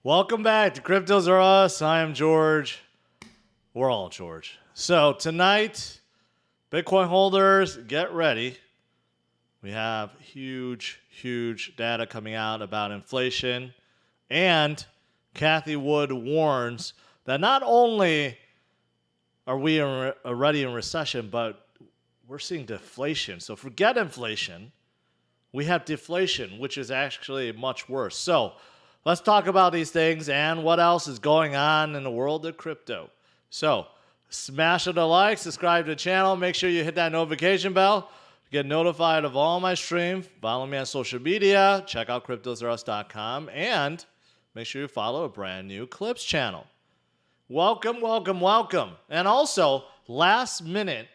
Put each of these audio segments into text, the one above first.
Welcome back to Cryptos Are Us. I am George. We're all George. So tonight, Bitcoin holders, get ready. We have huge data coming out about inflation. And Cathie Wood warns that not only are we already in recession, but we're seeing deflation. So forget inflation. We have deflation, which is actually much worse. So let's talk about these things and what else is going on in the world of crypto. So smash the like, subscribe to the channel, make sure you hit that notification bell to get notified of all my streams. Follow me on social media, check out cryptosaurus.com, and make sure you follow a brand new Clips channel. Welcome. And also, last minute,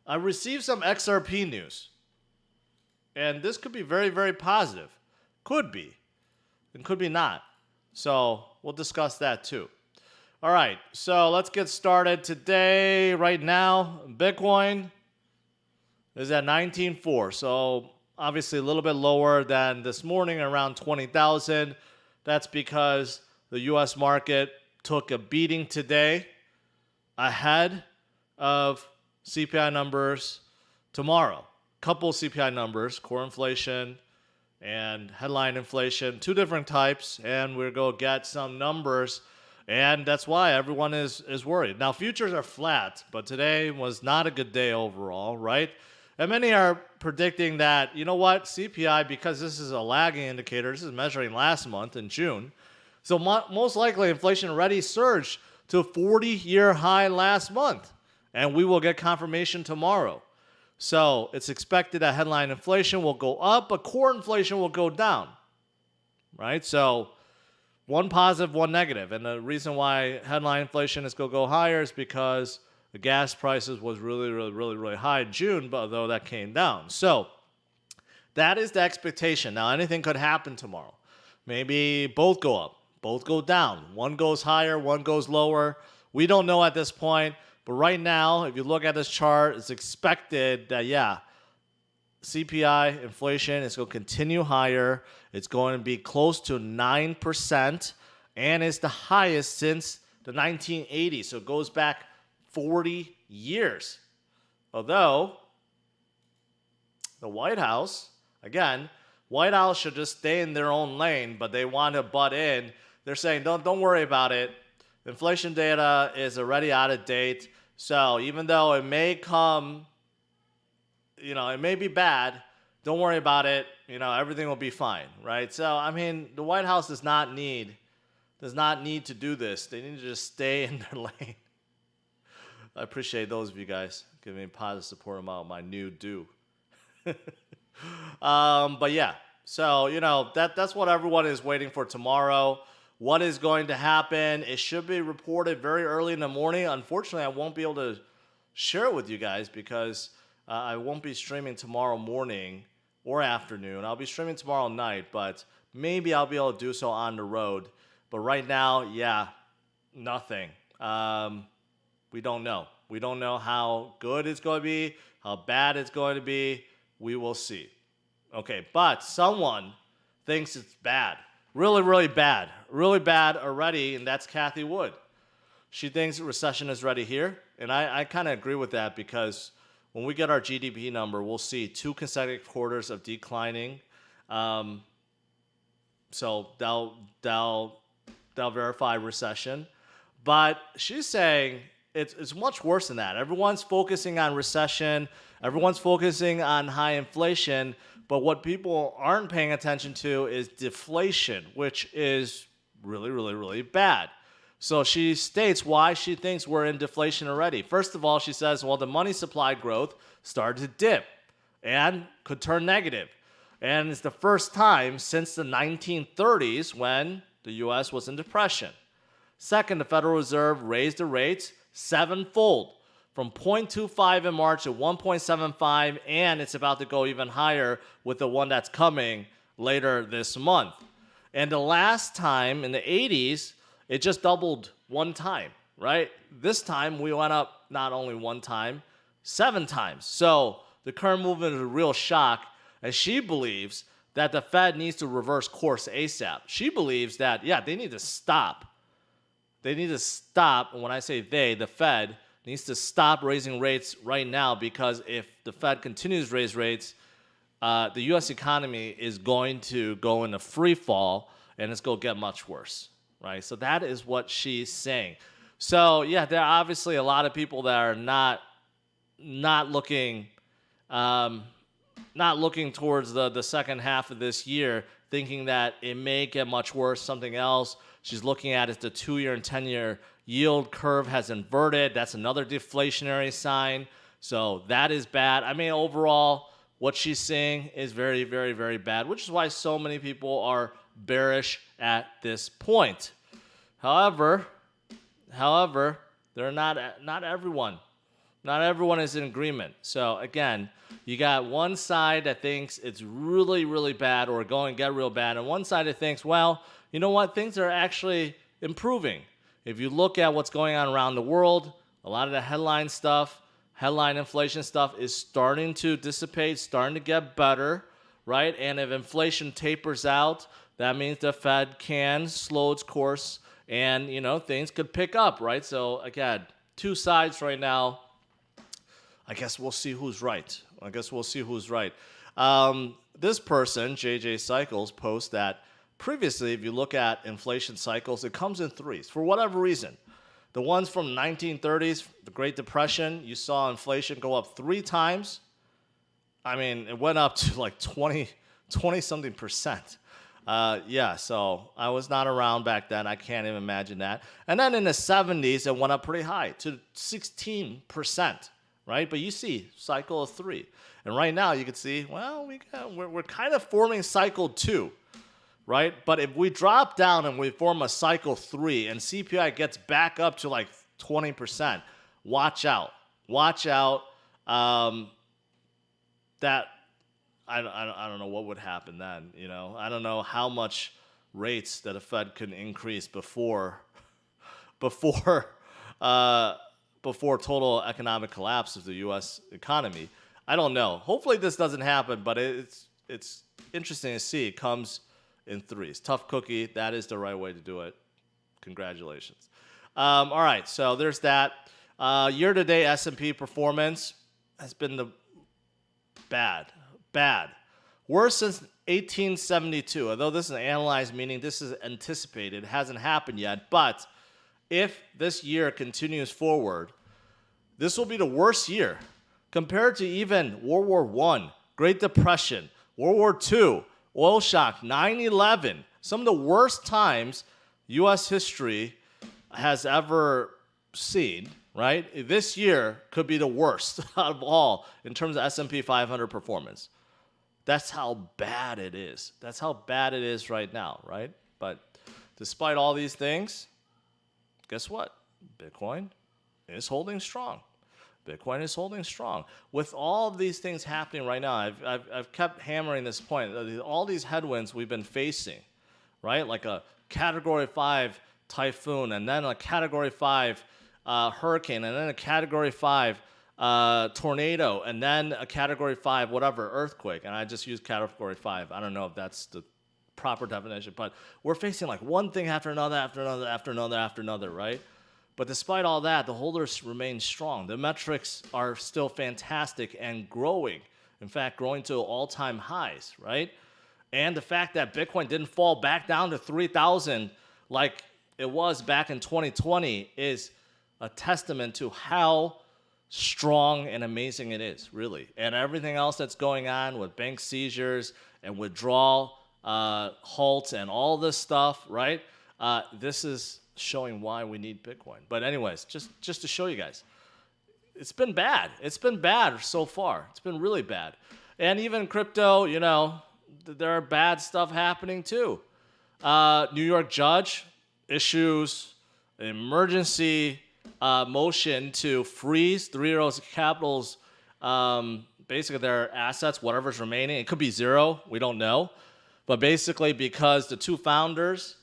I received some XRP news. And this could be very positive. Could be. And could be not. So we'll discuss that too. All right, so let's get started today. Right now, Bitcoin is at 19.4. So obviously a little bit lower than this morning, around 20,000. That's because the U.S. market took a beating today ahead of CPI numbers tomorrow. Couple CPI numbers, core inflation and headline inflation, two different types, and we're going to get some numbers, and that's why everyone is worried. Now, futures are flat, but today was not a good day overall, right? And many are predicting that, you know what, CPI, because this is a lagging indicator, this is measuring last month in June, so most likely inflation already surged to a 40-year high last month, and we will get confirmation tomorrow. So it's expected that headline inflation will go up, but core inflation will go down, right? So one positive, one negative. And the reason why headline inflation is going to go higher is because the gas prices was really high in June, but although that came down. So that is the expectation. Now, anything could happen tomorrow. Maybe both go up, both go down. One goes higher, one goes lower. We don't know at this point. But right now, if you look at this chart, it's expected that, CPI inflation is going to continue higher. It's going to be close to 9%, and it's the highest since the 1980s. So it goes back 40 years. Although, the White House, again, White House should just stay in their own lane, but they want to butt in. They're saying, don't worry about it. Inflation data is already out of date. So even though it may come, it may be bad, don't worry about it. Everything will be fine, right? So, I mean, the White House does not need to do this. They need to just stay in their lane. I appreciate those of you guys giving me positive support about my new do. But yeah, so, that's what everyone is waiting for tomorrow. What is going to happen? It should be reported very early in the morning. Unfortunately, I won't be able to share it with you guys because I won't be streaming tomorrow morning or afternoon. I'll be streaming tomorrow night, but maybe I'll be able to do so on the road. But right now, nothing. We don't know. We don't know how good it's going to be, how bad it's going to be. We will see. Okay, but someone thinks it's bad. Really bad already, and that's Cathie Wood. She thinks recession is ready here, and I kind of agree with that because when we get our GDP number, we'll see 2 consecutive quarters of declining. So they'll verify recession. But she's saying it's much worse than that. Everyone's focusing on recession. Everyone's focusing on high inflation. But what people aren't paying attention to is deflation, which is really bad. So she states why she thinks we're in deflation already. First of all, she says, well, the money supply growth started to dip and could turn negative. And it's the first time since the 1930s when the U.S. was in depression. Second, the Federal Reserve raised the rates 7-fold. From 0.25 in March to 1.75, and it's about to go even higher with the one that's coming later this month. And the last time in the 80s, it just doubled one time, right? This time we went up not only one time, 7 times. So the current movement is a real shock, and she believes that the Fed needs to reverse course ASAP. She believes that, yeah, they need to stop. They need to stop. And when I say they, the Fed needs to stop raising rates right now, because if the Fed continues to raise rates, the U.S. economy is going to go into free fall, and it's going to get much worse, right? So that is what she's saying. So, yeah, there are obviously a lot of people that are not looking towards the second half of this year, thinking that it may get much worse. Something else she's looking at is the 2-year and 10-year yield curve has inverted. That's another deflationary sign. So that is bad. I mean, overall, what she's saying is very, very, very bad, which is why so many people are bearish at this point. However, they're not everyone. Not everyone is in agreement. So again, you got one side that thinks it's really, really bad or going to get real bad, and one side that thinks, well, you know what, things are actually improving. If you look at what's going on around the world, a lot of the headline inflation stuff is starting to dissipate, starting to get better, right? And if inflation tapers out, that means the Fed can slow its course and, things could pick up, right? So again, two sides right now. I guess we'll see who's right. This person, JJ Cycles, posts that previously, if you look at inflation cycles, it comes in threes for whatever reason. The ones from 1930s, the Great Depression, you saw inflation go up 3 times. I mean, it went up to like 20-something percent. So I was not around back then. I can't even imagine that. And then in the 70s, it went up pretty high to 16%. Right, but you see cycle of 3, and right now you can see, well, we're kind of forming cycle 2, right? But if we drop down and we form a cycle 3, and CPI gets back up to like 20%, watch out. That I don't know what would happen then. I don't know how much rates that a Fed could increase before total economic collapse of the U.S. economy. I don't know. Hopefully this doesn't happen, but it's interesting to see. It comes in threes. Tough cookie. That is the right way to do it. Congratulations. All right, so there's that. Year-to-date S&P performance has been bad. Worse since 1872. Although this is analyzed, meaning this is anticipated. It hasn't happened yet, but if this year continues forward, this will be the worst year compared to even World War I, Great Depression, World War II, oil shock, 9/11, some of the worst times U.S. history has ever seen, right? This year could be the worst out of all in terms of S&P 500 performance. That's how bad it is. That's how bad it is right now, right? But despite all these things, guess what? Bitcoin is holding strong. With all of these things happening right now, I've kept hammering this point. All these headwinds we've been facing, right? Like a Category 5 typhoon, and then a Category 5 hurricane, and then a Category 5 tornado, and then a Category 5 whatever earthquake. And I just use Category 5. I don't know if that's the proper definition, but we're facing like one thing after another, right? But despite all that, the holders remain strong. The metrics are still fantastic and growing. In fact, growing to all-time highs, right? And the fact that Bitcoin didn't fall back down to 3,000 like it was back in 2020 is a testament to how strong and amazing it is, really. And everything else that's going on with bank seizures and withdrawal halts and all this stuff, right? This is showing why we need Bitcoin. But anyways, just to show you guys, it's been bad. It's been bad so far. It's been really bad. And even crypto, there are bad stuff happening too. New York judge issues an emergency motion to freeze Three Arrows Capital's basically their assets, whatever's remaining. It could be zero. We don't know. But basically, because the 2 founders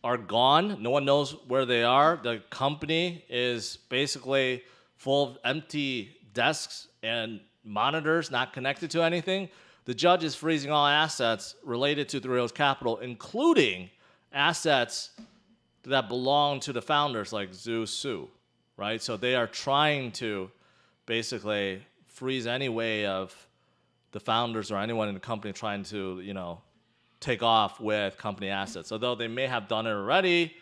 are gone, no one knows where they are. The company is basically full of empty desks and monitors not connected to anything. the judge is freezing all assets related to Three Arrows Capital, including assets that belong to the founders like Zhu Su, right? So they are trying to basically freeze any way of the founders or anyone in the company trying to, take off with company assets. Although they may have done it already,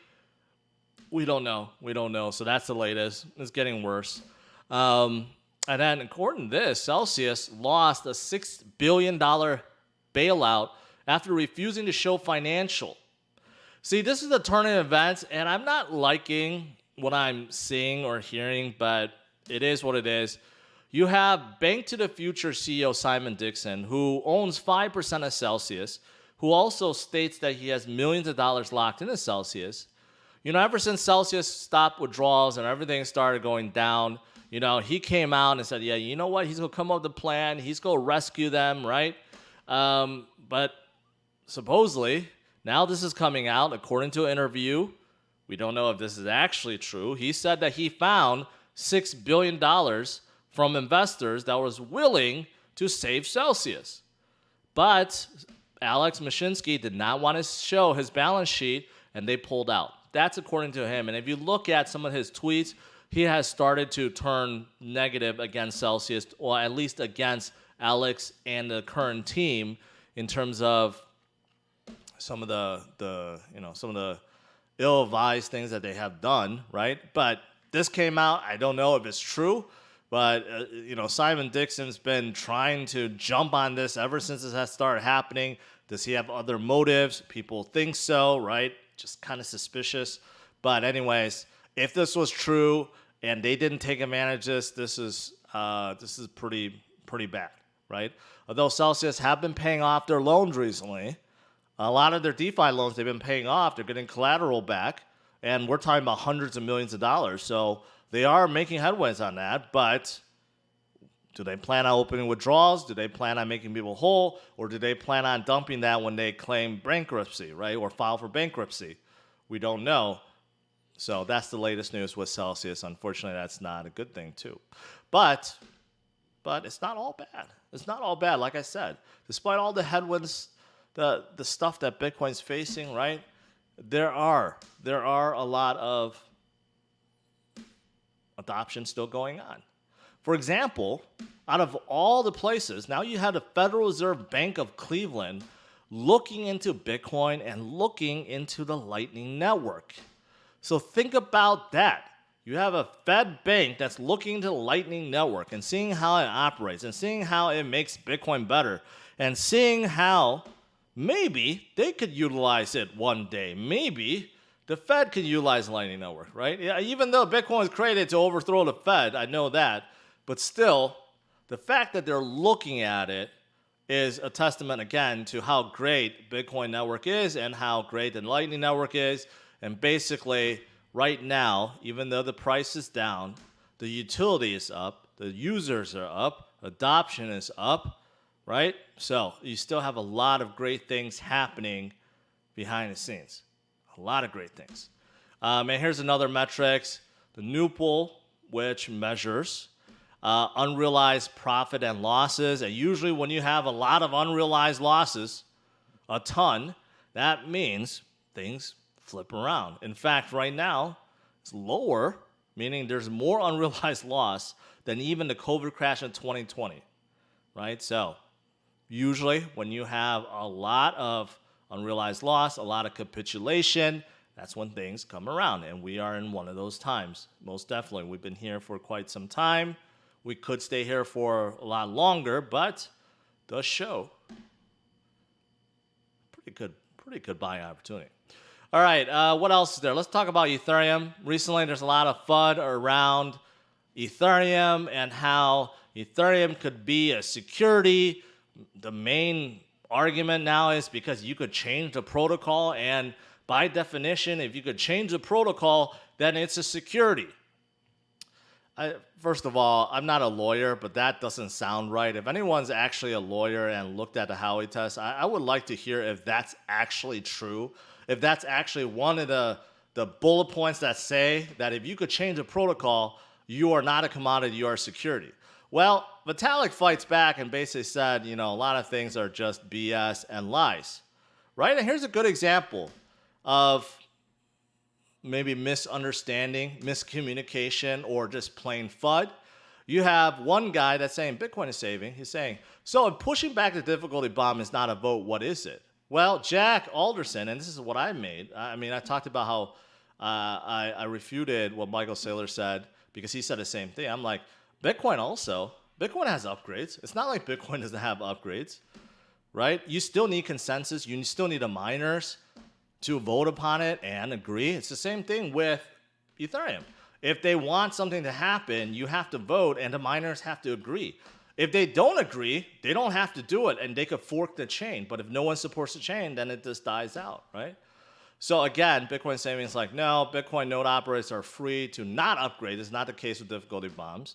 we don't know. So that's the latest. It's getting worse. And then according to this, Celsius lost a $6 billion bailout after refusing to show financial. See, this is a turn in events, and I'm not liking what I'm seeing or hearing, but it is what it is. You have Bank to the Future CEO Simon Dixon, who owns 5% of Celsius, who also states that he has millions of dollars locked into Celsius. Ever since Celsius stopped withdrawals and everything started going down, he came out and said, yeah, you know what? He's going to come up with a plan. He's going to rescue them, right? But supposedly, now this is coming out, according to an interview. We don't know if this is actually true. He said that he found $6 billion from investors that was willing to save Celsius. But Alex Mashinsky did not want to show his balance sheet, and they pulled out. That's according to him. And if you look at some of his tweets, he has started to turn negative against Celsius, or at least against Alex and the current team, in terms of some of the ill-advised things that they have done, right? But this came out. I don't know if it's true, but Simon Dixon's been trying to jump on this ever since this has started happening. Does he have other motives? People think so, right? Just kind of suspicious. But anyways, if this was true and they didn't take advantage of this is pretty bad, right? Although Celsius have been paying off their loans recently, a lot of their DeFi loans they've been paying off. They're getting collateral back, and we're talking about hundreds of millions of dollars. So they are making headways on that, but do they plan on opening withdrawals? Do they plan on making people whole? Or do they plan on dumping that when they claim bankruptcy, right? Or file for bankruptcy? We don't know. So that's the latest news with Celsius. Unfortunately, that's not a good thing, too. But it's not all bad. It's not all bad, like I said. Despite all the headwinds, the stuff that Bitcoin's facing, right? There are a lot of adoption still going on. For example, out of all the places, now you have the Federal Reserve Bank of Cleveland looking into Bitcoin and looking into the Lightning Network. So think about that. You have a Fed bank that's looking into the Lightning Network and seeing how it operates and seeing how it makes Bitcoin better and seeing how maybe they could utilize it one day. Maybe the Fed can utilize the Lightning Network, right? Yeah, even though Bitcoin was created to overthrow the Fed, I know that. But still, the fact that they're looking at it is a testament, again, to how great Bitcoin Network is and how great the Lightning Network is. And basically, right now, even though the price is down, the utility is up, the users are up, adoption is up, right? So you still have a lot of great things happening behind the scenes. A lot of great things. And here's another metrics. The Newpool, which measures unrealized profit and losses. And usually when you have a lot of unrealized losses, a ton, that means things flip around. In fact, right now, it's lower, meaning there's more unrealized loss than even the COVID crash in 2020, right? So usually when you have a lot of unrealized loss, a lot of capitulation, that's when things come around. And we are in one of those times, most definitely. We've been here for quite some time. We could stay here for a lot longer, but does show pretty good buying opportunity. All right, what else is there? Let's talk about Ethereum. Recently, there's a lot of FUD around Ethereum and how Ethereum could be a security. The main argument now is because you could change the protocol, and by definition, if you could change the protocol, then it's a security. First of all, I'm not a lawyer, but that doesn't sound right. If anyone's actually a lawyer and looked at the Howey test, I would like to hear if that's actually true. If that's actually one of the bullet points that say that if you could change the protocol, you are not a commodity, you are a security. Well, Vitalik fights back and basically said, a lot of things are just BS and lies, right? And here's a good example of maybe misunderstanding, miscommunication, or just plain FUD. You have one guy that's saying Bitcoin is saving. He's saying, so if pushing back the difficulty bomb is not a vote, what is it? Well, Jack Alderson, and this is what I made. I talked about how I refuted what Michael Saylor said because he said the same thing. I'm like, Bitcoin has upgrades. It's not like Bitcoin doesn't have upgrades, right? You still need consensus. You still need the miners to vote upon it and agree. It's the same thing with Ethereum. If they want something to happen, you have to vote and the miners have to agree. If they don't agree, they don't have to do it and they could fork the chain. But if no one supports the chain, then it just dies out, right? So again, Bitcoin savings is like, no, Bitcoin node operators are free to not upgrade. It's not the case with difficulty bombs,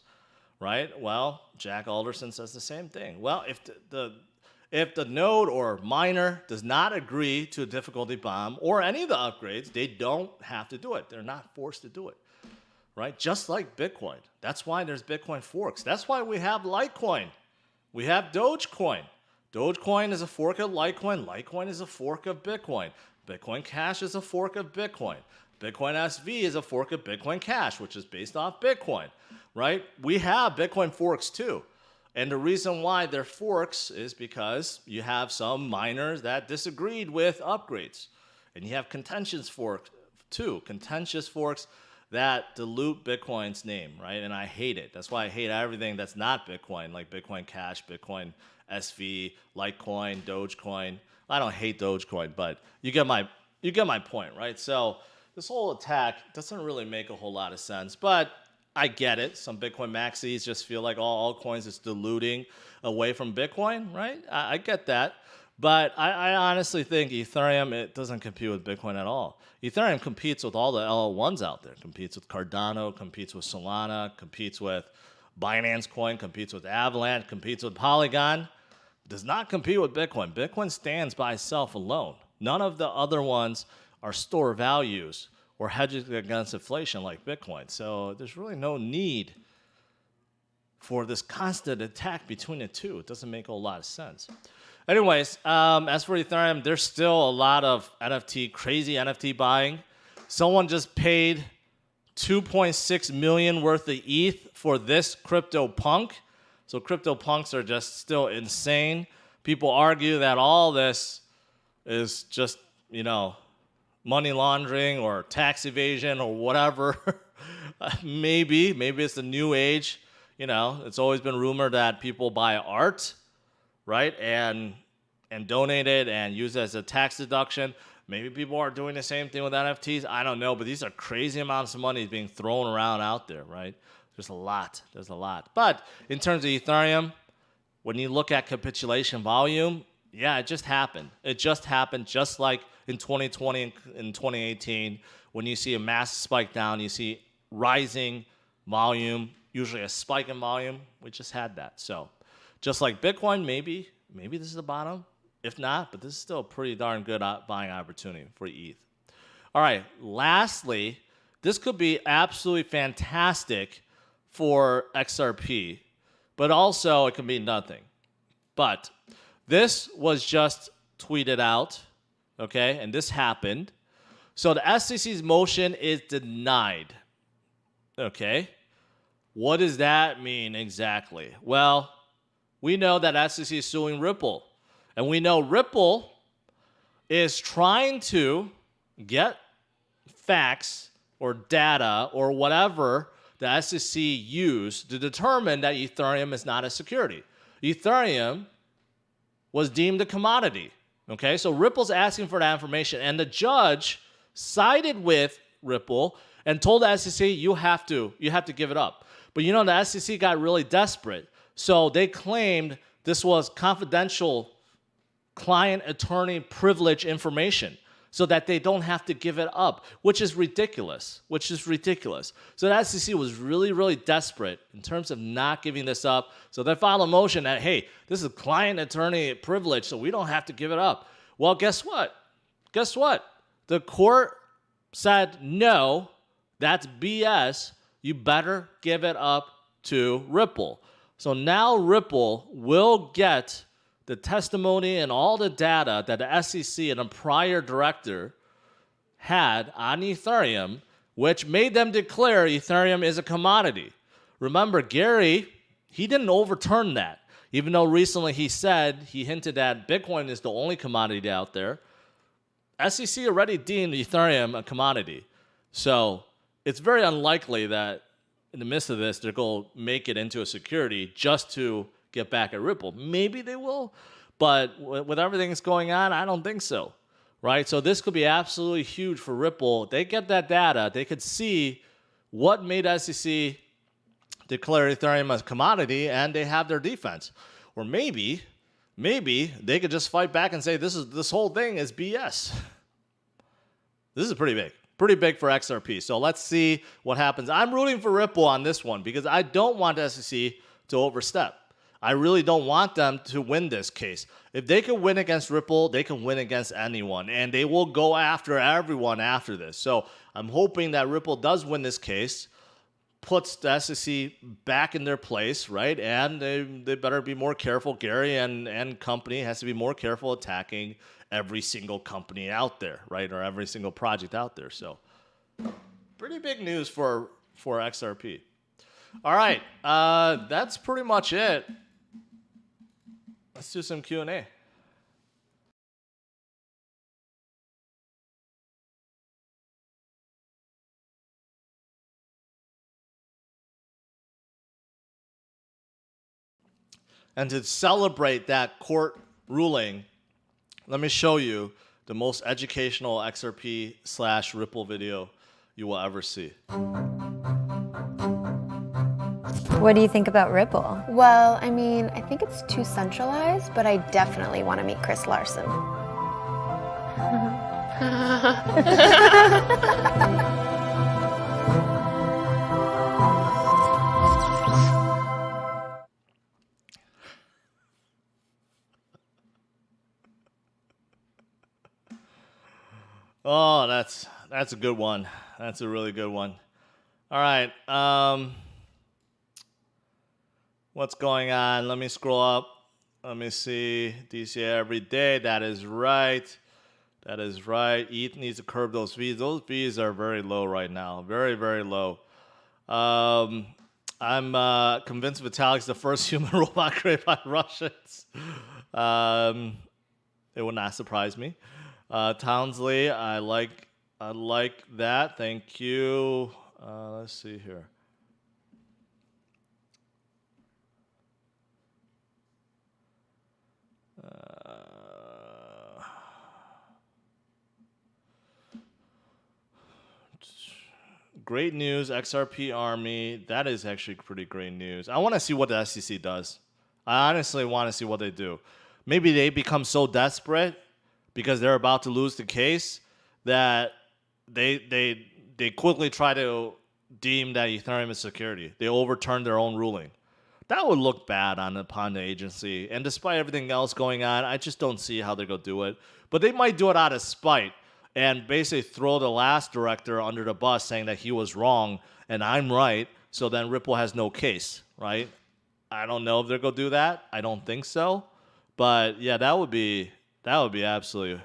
right? Well, Jack Alderson says the same thing. Well, if the node or miner does not agree to a difficulty bomb or any of the upgrades, they don't have to do it. They're not forced to do it, right? Just like Bitcoin. That's why there's Bitcoin forks. That's why we have Litecoin. We have Dogecoin. Dogecoin is a fork of Litecoin. Litecoin is a fork of Bitcoin. Bitcoin Cash is a fork of Bitcoin. Bitcoin SV is a fork of Bitcoin Cash, which is based off Bitcoin, right? We have Bitcoin forks too. And the reason why they're forks is because you have some miners that disagreed with upgrades. And you have contentious forks too. Contentious forks that dilute Bitcoin's name, right? And I hate it. That's why I hate everything that's not Bitcoin, like Bitcoin Cash, Bitcoin SV, Litecoin, Dogecoin. I don't hate Dogecoin, but you get my point, right? So this whole attack doesn't really make a whole lot of sense, but I get it. Some Bitcoin maxis just feel like all altcoins is diluting away from Bitcoin, right? I get that. But I honestly think Ethereum, it doesn't compete with Bitcoin at all. Ethereum competes with all the LL1s out there. Competes with Cardano, competes with Solana, competes with Binance Coin, competes with Avalanche, competes with Polygon. Does not compete with Bitcoin. Bitcoin stands by itself alone. None of the other ones are store values or hedges against inflation like Bitcoin. So there's really no need for this constant attack between the two. It doesn't make a whole lot of sense. Anyways, as for Ethereum, there's still a lot of crazy NFT buying. Someone just paid 2.6 million worth of ETH for this CryptoPunk. So CryptoPunks are just still insane. People argue that all this is just, money laundering or tax evasion or whatever. Maybe it's the new age. It's always been rumored that people buy art, right, and donate it and use it as a tax deduction. Maybe people are doing the same thing with NFTs. I don't know, but these are crazy amounts of money being thrown around out there, right? There's a lot. But in terms of Ethereum, when you look at capitulation volume, yeah, it just happened. It just happened just like in 2020 and 2018. When you see a massive spike down, you see rising volume, usually a spike in volume. We just had that. So just like Bitcoin, maybe this is the bottom. If not, but this is still a pretty darn good buying opportunity for ETH. All right, lastly, this could be absolutely fantastic for XRP, but also it can be nothing. But this was just tweeted out, okay, and this happened. So the SEC's motion is denied, okay? What does that mean exactly? Well, we know that SEC is suing Ripple, and we know Ripple is trying to get facts or data or whatever the SEC used to determine that Ethereum is not a security. Ethereum was deemed a commodity. Okay, so Ripple's asking for that information, and the judge sided with Ripple and told the SEC, you have to give it up. But the SEC got really desperate, so they claimed this was confidential client attorney privilege information, so that they don't have to give it up, which is ridiculous. So the SEC was really, really desperate in terms of not giving this up. So they filed a motion that, hey, this is client attorney privilege, so we don't have to give it up. Well, guess what? The court said, no, that's BS. You better give it up to Ripple. So now Ripple will get the testimony and all the data that the SEC and a prior director had on Ethereum, which made them declare Ethereum is a commodity. Remember, Gary, he didn't overturn that. Even though recently he hinted that Bitcoin is the only commodity out there, SEC already deemed Ethereum a commodity. So it's very unlikely that in the midst of this, they're going to make it into a security just to get back at Ripple. Maybe they will, but with everything that's going on, I don't think so, right? So this could be absolutely huge for Ripple. They get that data. They could see what made SEC declare Ethereum as a commodity, and they have their defense. Or maybe they could just fight back and say this whole thing is BS. This is pretty big for XRP. So let's see what happens. I'm rooting for Ripple on this one because I don't want SEC to overstep. I really don't want them to win this case. If they can win against Ripple, they can win against anyone, and they will go after everyone after this. So I'm hoping that Ripple does win this case, puts the SEC back in their place, right? And they better be more careful. Gary and company has to be more careful attacking every single company out there, right? Or every single project out there. So pretty big news for XRP. All right, that's pretty much it. Let's do some Q&A. And to celebrate that court ruling, let me show you the most educational XRP/Ripple video you will ever see. What do you think about Ripple? Well, I mean, I think it's too centralized, but I definitely want to meet Chris Larsen. Oh, that's a good one. That's a really good one. All right. What's going on? Let me scroll up. Let me see. DCA every day. That is right. That is right. ETH needs to curb those fees. Those fees are very low right now. Very, very low. I'm convinced Vitalik's the first human robot created by Russians. It would not surprise me. Townsley, I like that. Thank you. Let's see here. Great news, XRP Army. That is actually pretty great news. I want to see what the SEC does. I honestly want to see what they do. Maybe they become so desperate because they're about to lose the case that they quickly try to deem that Ethereum is security. They overturn their own ruling. That would look bad upon the agency. And despite everything else going on, I just don't see how they're going to do it. But they might do it out of spite and basically throw the last director under the bus saying that he was wrong and I'm right. So then Ripple has no case, right? I don't know if they're going to do that. I don't think so. But yeah, that would be absolutely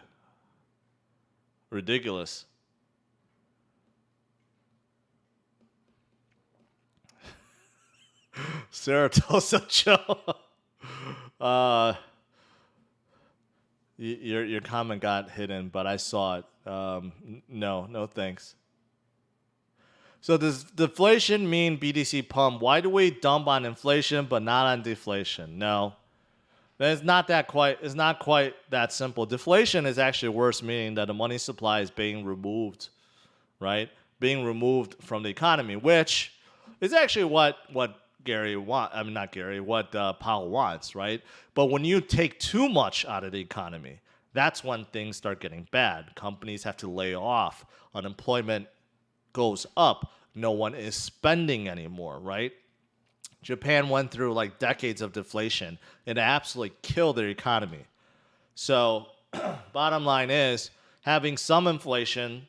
ridiculous. Saratoga Joe. Your comment got hidden, but I saw it. No thanks. So does deflation mean BTC pump? Why do we dump on inflation but not on deflation? No. It's not quite that simple. Deflation is actually worse, meaning that the money supply is being removed, right? Being removed from the economy, which is actually what Powell wants, right? But when you take too much out of the economy, that's when things start getting bad. Companies have to lay off. Unemployment goes up. No one is spending anymore, right? Japan went through like decades of deflation. It absolutely killed their economy. So bottom line is having some inflation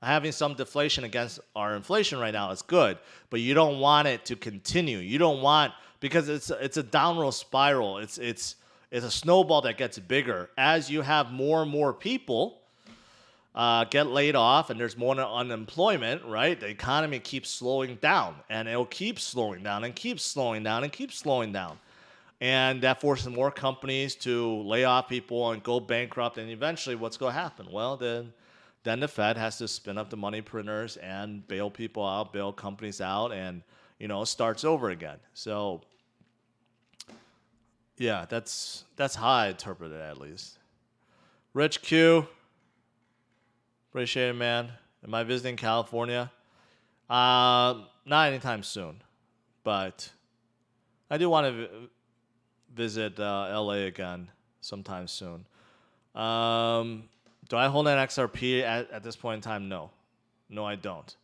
Having some deflation against our inflation right now is good, but you don't want it to continue. You don't want, because it's a downward spiral. It's a snowball that gets bigger as you have more and more people get laid off, and there's more unemployment. Right, the economy keeps slowing down, and it'll keep slowing down and keep slowing down and keep slowing down, and that forces more companies to lay off people and go bankrupt. And eventually, what's going to happen? Well, then the Fed has to spin up the money printers and bail people out, bail companies out, and it starts over again. So yeah, that's how I interpret it, at least. Rich Q, appreciate it, man. Am I visiting California? Not anytime soon, but I do want to visit LA again sometime soon. Do I hold an XRP at this point in time? No. No, I don't.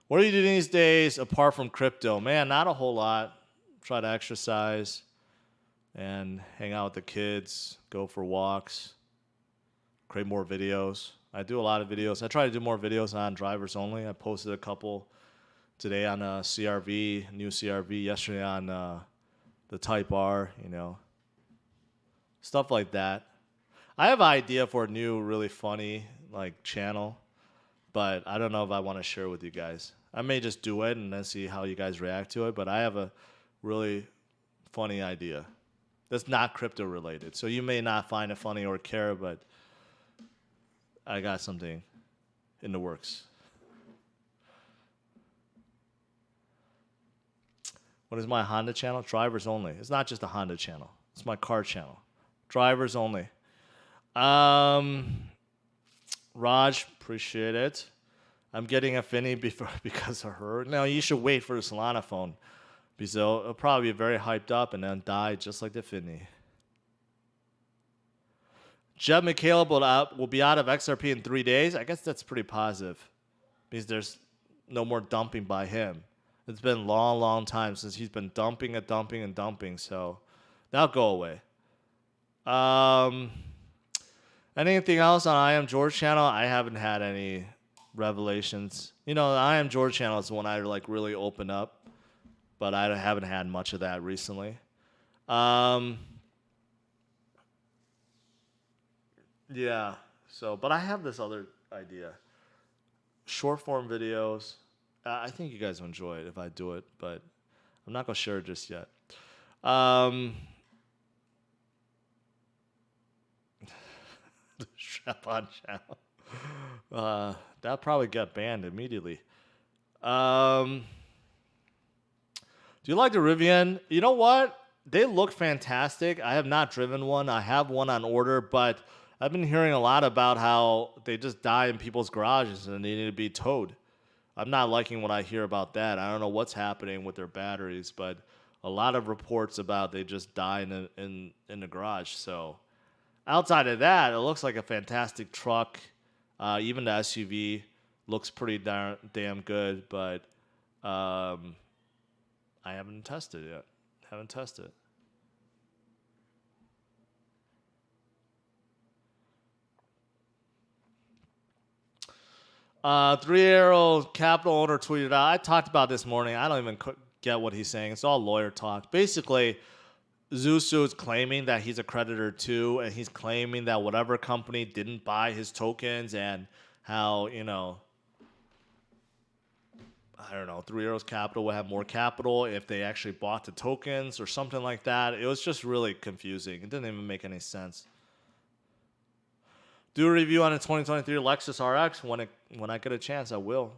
What are you doing these days apart from crypto? Man, not a whole lot. Try to exercise and hang out with the kids, go for walks, create more videos. I do a lot of videos. I try to do more videos on drivers only. I posted a couple today on CRV, new CRV, yesterday on the Type R, stuff like that. I have an idea for a new, really funny channel, but I don't know if I want to share with you guys. I may just do it and then see how you guys react to it, but I have a really funny idea that's not crypto related. So you may not find it funny or care, but I got something in the works. What is my Honda channel? Drivers only. It's not just a Honda channel. It's my car channel. Drivers only. Raj, appreciate it. I'm getting a Finny because of her. Now, you should wait for the Solana phone, because it'll probably be very hyped up and then die just like the Finny. Jeb McCaleb will be out of XRP in 3 days. I guess that's pretty positive, because there's no more dumping by him. It's been a long, long time since he's been dumping and dumping and dumping, so that'll go away. Anything else on I Am George channel? I haven't had any revelations. The I Am George channel is the one I really open up, but I haven't had much of that recently. Yeah. So, but I have this other idea. Short form videos. I think you guys will enjoy it if I do it, but I'm not gonna share it just yet. The Strap-on channel. That'll probably get banned immediately. Do you like the Rivian? You know what? They look fantastic. I have not driven one. I have one on order, but I've been hearing a lot about how they just die in people's garages and they need to be towed. I'm not liking what I hear about that. I don't know what's happening with their batteries, but a lot of reports about they just die in the garage. So outside of that, it looks like a fantastic truck. Even the SUV looks pretty damn good, but I haven't tested it yet. Haven't tested it. Three Arrow Capital owner tweeted out. I talked about this morning. I don't even get what he's saying. It's all lawyer talk. Basically, Zusu is claiming that he's a creditor too, and he's claiming that whatever company didn't buy his tokens, and how, I don't know, Three Arrows Capital will have more capital if they actually bought the tokens or something like that. It was just really confusing. It didn't even make any sense. Do a review on a 2023 Lexus RX when I get a chance. I will.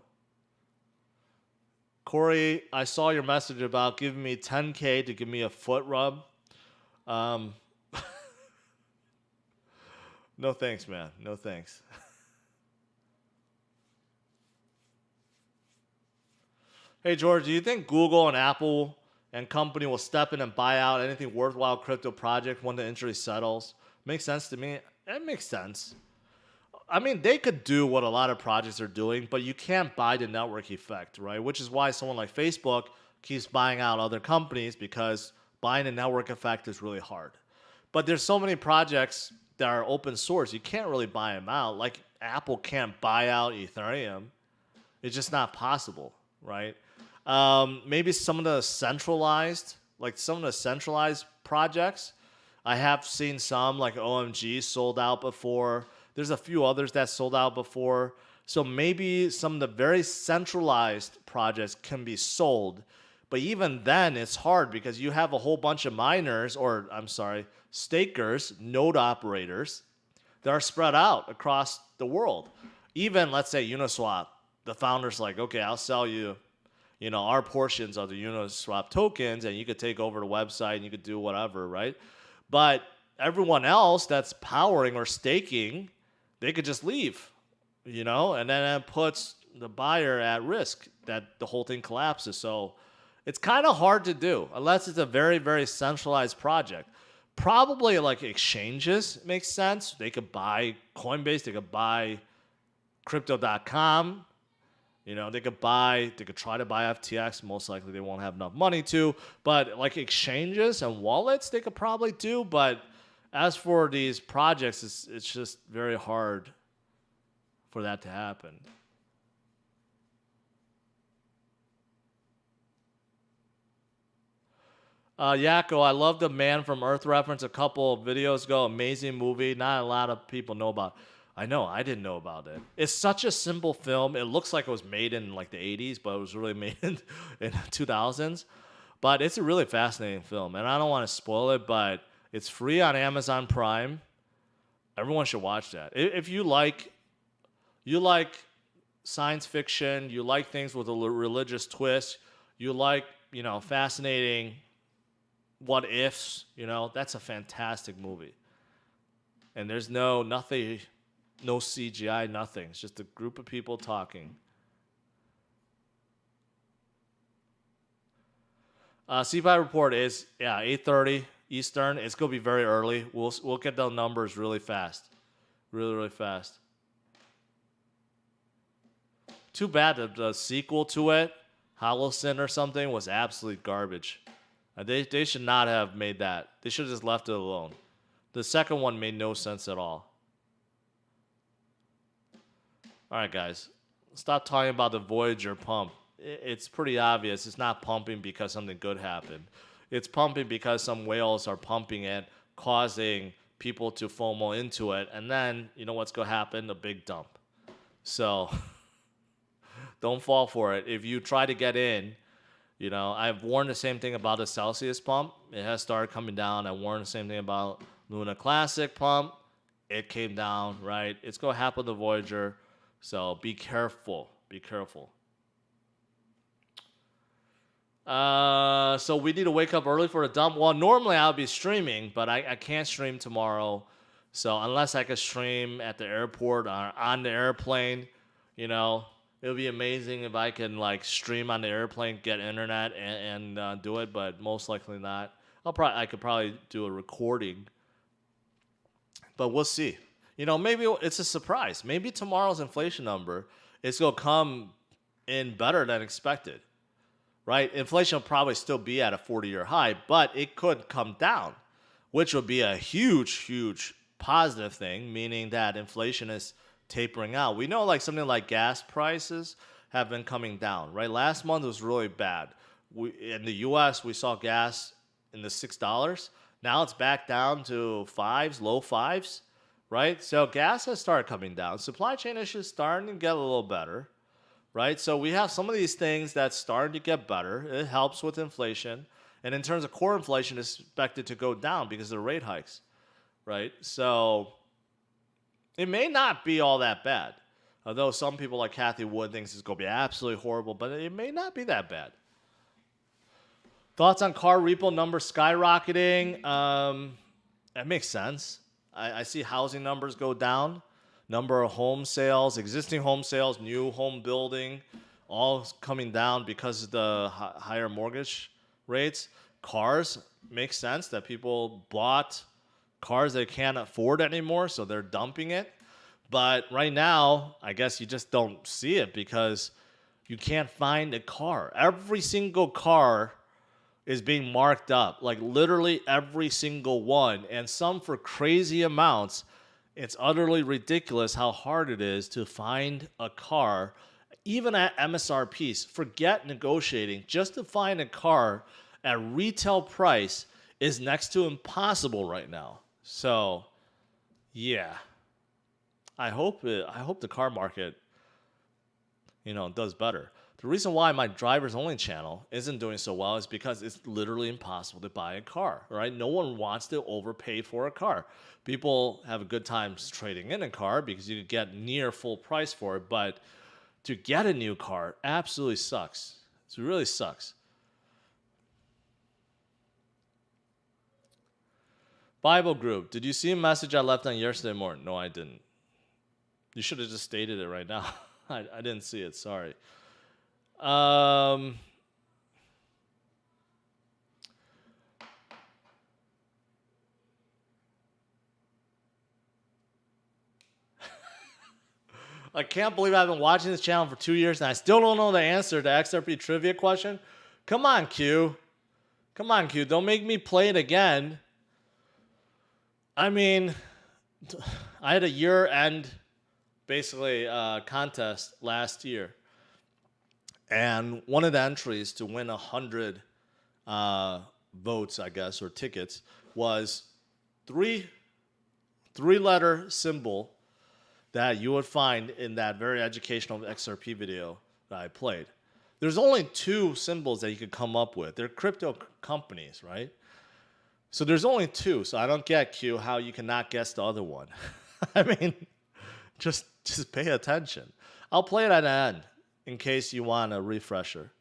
Corey, I saw your message about giving me $10K to give me a foot rub. No thanks, man. No thanks. Hey, George, do you think Google and Apple and company will step in and buy out anything worthwhile crypto project when the injury settles? Makes sense to me. It makes sense. I mean, they could do what a lot of projects are doing, but you can't buy the network effect, right? Which is why someone like Facebook keeps buying out other companies, because buying the network effect is really hard. But there's so many projects that are open source, you can't really buy them out. Like Apple can't buy out Ethereum. It's just not possible, right? Maybe some of the centralized projects. I have seen some like OMG sold out before. There's a few others that sold out before. So maybe some of the very centralized projects can be sold. But even then, it's hard because you have a whole bunch of miners, or I'm sorry, stakers, node operators that are spread out across the world. Even, let's say, Uniswap, the founder's like, okay, I'll sell you, our portions of the Uniswap tokens, and you could take over the website and you could do whatever, right? But everyone else that's powering or staking, they could just leave, and then it puts the buyer at risk that the whole thing collapses. So it's kind of hard to do unless it's a very, very centralized project. Probably like exchanges makes sense. They could buy Coinbase, they could buy Crypto.com. They could try to buy FTX. Most likely they won't have enough money to. But like exchanges and wallets, they could probably do. But as for these projects, it's just very hard for that to happen. Yako, I love The Man from Earth reference a couple of videos ago. Amazing movie. Not a lot of people know about. I know, I didn't know about it. It's such a simple film. It looks like it was made in like the 80s, but it was really made in 2000s. But it's a really fascinating film, and I don't want to spoil it, but it's free on Amazon Prime. Everyone should watch that. If you like science fiction, you like things with a religious twist, you like, fascinating what ifs, that's a fantastic movie. And there's nothing, no CGI, nothing. It's just a group of people talking. CFI report is 8:30 Eastern. It's gonna be very early. We'll get the numbers really fast, really fast. Too bad that the sequel to it, Holocene or something, was absolute garbage. They should not have made that. They should have just left it alone. The second one made no sense at all. All right, guys. Stop talking about the Voyager pump. It's pretty obvious. It's not pumping because something good happened. It's pumping because some whales are pumping it, causing people to FOMO into it. And then, you know what's going to happen? A big dump. So don't fall for it. If you try to get in, I've warned the same thing about the Celsius pump. It has started coming down. I warned the same thing about Luna Classic pump. It came down, right? It's going to happen to Voyager. So be careful. Be careful. So we need to wake up early for the dump. Well, normally I'll be streaming, but I can't stream tomorrow. So unless I could stream at the airport or on the airplane, it'll be amazing if I can stream on the airplane, get internet, and do it. But most likely not. I could probably do a recording, but we'll see. Maybe it's a surprise. Maybe tomorrow's inflation number is gonna come in better than expected, right? Inflation will probably still be at a 40-year high, but it could come down, which would be a huge positive thing, meaning that inflation is tapering out. We know something like gas prices have been coming down, right? Last month was really bad. In the U.S., we saw gas in the $6. Now it's back down to low fives, right? So gas has started coming down. Supply chain issues starting to get a little better, right? So we have some of these things that's starting to get better. It helps with inflation. And in terms of core inflation, it's expected to go down because of the rate hikes, right? So it may not be all that bad. Although some people like Kathy Wood thinks it's going to be absolutely horrible, but it may not be that bad. Thoughts on car repo numbers skyrocketing? That makes sense. I see housing numbers go down. Number of home sales, existing home sales, new home building, all coming down because of the higher mortgage rates. Cars, makes sense that people bought cars they can't afford anymore, so they're dumping it. But right now, I guess you just don't see it because you can't find a car. Every single car is being marked up, like literally every single one, and some for crazy amounts. It's utterly ridiculous how hard it is to find a car, even at MSRPs. Forget negotiating, just to find a car at retail price is next to impossible right now. So, yeah, I hope the car market, does better. The reason why my drivers only channel isn't doing so well is because it's literally impossible to buy a car, right? No one wants to overpay for a car. People have a good time trading in a car because you get near full price for it, but to get a new car absolutely sucks. It really sucks. Bible group, did you see a message I left on yesterday morning? No, I didn't. You should have just stated it right now. I didn't see it. Sorry. I can't believe I've been watching this channel for 2 years and I still don't know the answer to XRP trivia question. Come on, Q. Come on, Q. Don't make me play it again. I mean, I had a year-end, basically, contest last year. And one of the entries to win 100 votes, I guess, or tickets, was three-letter symbol that you would find in that very educational XRP video that I played. There's only 2 symbols that you could come up with. They're crypto companies, right? So there's only 2. So I don't get, Q, how you cannot guess the other one. I mean, just pay attention. I'll play it at the end in case you want a refresher.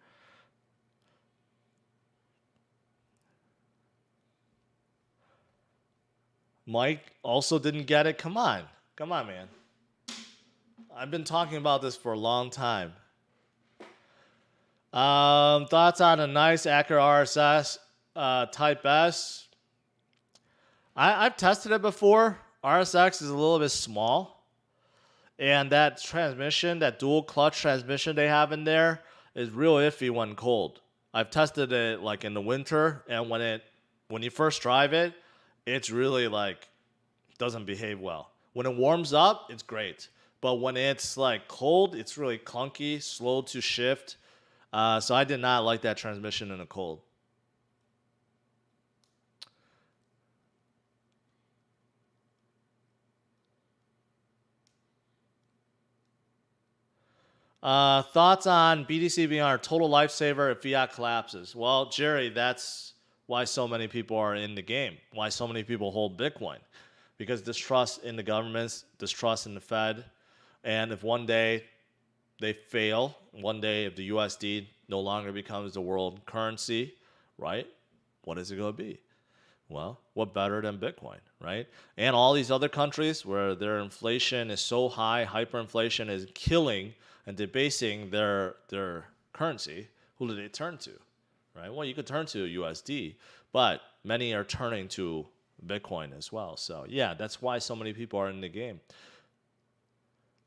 Mike also didn't get it. Come on, man. I've been talking about this for a long time. Thoughts on a nice Acura RSS Type S? I've tested it before. RSX is a little bit small. And that transmission, that dual clutch transmission they have in there is real iffy when cold. I've tested it like in the winter, and when you first drive it, it's really like doesn't behave well. When it warms up, it's great. But when it's like cold, it's really clunky, slow to shift. So I did not like that transmission in the cold. Thoughts on BTC being our total lifesaver if fiat collapses? Well, Jerry, that's why so many people are in the game, why so many people hold Bitcoin. Because distrust in the governments, distrust in the Fed, and if one day they fail, one day if the USD no longer becomes the world currency, right, what is it going to be? Well, what better than Bitcoin, right? And all these other countries where their inflation is so high, hyperinflation is killing and debasing their currency, who do they turn to, right? Well, you could turn to USD, but many are turning to Bitcoin as well. So, yeah, that's why so many people are in the game.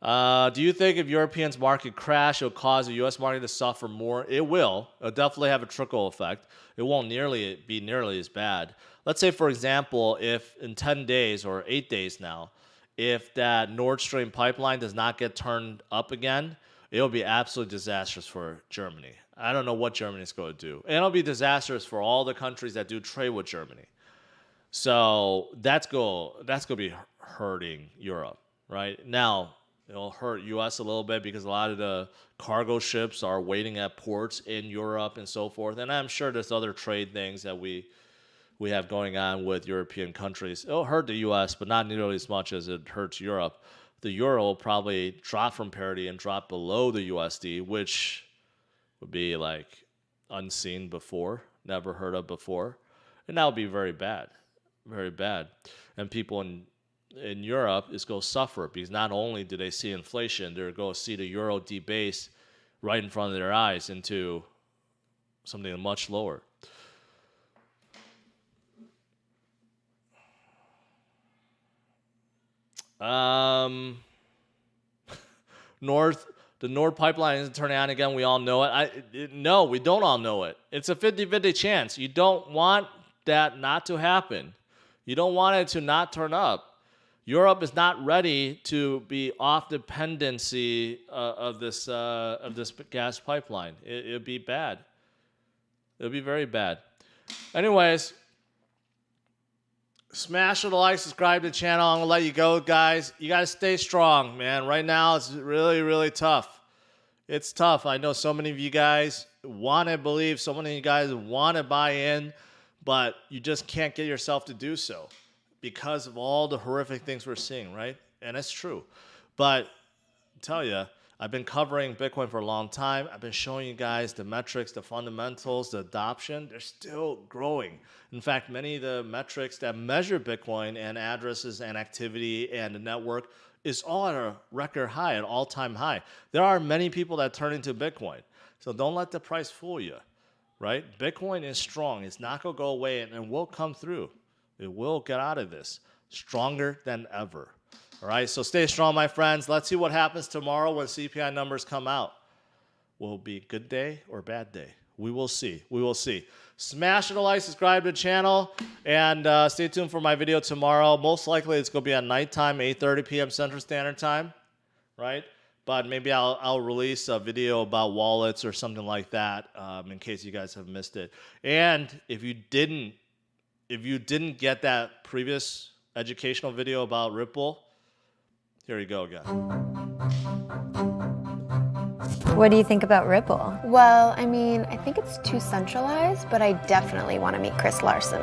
Do you think if Europeans' market crash, it'll cause the U.S. market to suffer more? It will. It'll definitely have a trickle effect. It won't be nearly as bad. Let's say, for example, if in 10 days or 8 days now, if that Nord Stream pipeline does not get turned up again, it'll be absolutely disastrous for Germany. I don't know what Germany's going to do. And it'll be disastrous for all the countries that do trade with Germany. So that's going to be hurting Europe, right? Now, it'll hurt U.S. a little bit because a lot of the cargo ships are waiting at ports in Europe and so forth. And I'm sure there's other trade things that we have going on with European countries. It'll hurt the U.S., but not nearly as much as it hurts Europe. The euro will probably drop from parity and drop below the USD, which would be like unseen before, never heard of before. And that would be very bad, very bad. And people in Europe is going to suffer because not only do they see inflation, they're going to see the euro debase right in front of their eyes into something much lower. The Nord Pipeline isn't turning on again. We all know it. No, we don't all know it. It's a 50-50 chance. You don't want that not to happen. You don't want it to not turn up. Europe is not ready to be off dependency of this gas pipeline. It'd be bad. It'll be very bad. Anyways, smash the like, subscribe to the channel. I'm going to let you go, guys. You got to stay strong, man. Right now, it's really, really tough. It's tough. I know so many of you guys want to believe, so many of you guys want to buy in, but you just can't get yourself to do so because of all the horrific things we're seeing, right? And it's true. But I tell you, I've been covering Bitcoin for a long time. I've been showing you guys the metrics, the fundamentals, the adoption. They're still growing. In fact, many of the metrics that measure Bitcoin and addresses and activity and the network is all at a record high, an all-time high. There are many people that turn into Bitcoin. So don't let the price fool you, right? Bitcoin is strong. It's not going to go away, and it will come through. It will get out of this stronger than ever. All right, so stay strong, my friends. Let's see what happens tomorrow when CPI numbers come out. Will it be a good day or a bad day? We will see. We will see. Smash the like, subscribe to the channel, and stay tuned for my video tomorrow. Most likely it's going to be at nighttime, 8:30 p.m. Central Standard Time, right? But maybe I'll release a video about wallets or something like that in case you guys have missed it. And if you didn't get that previous educational video about Ripple, here you go again. What do you think about Ripple? Well, I mean, I think it's too centralized, but I definitely want to meet Chris Larsen.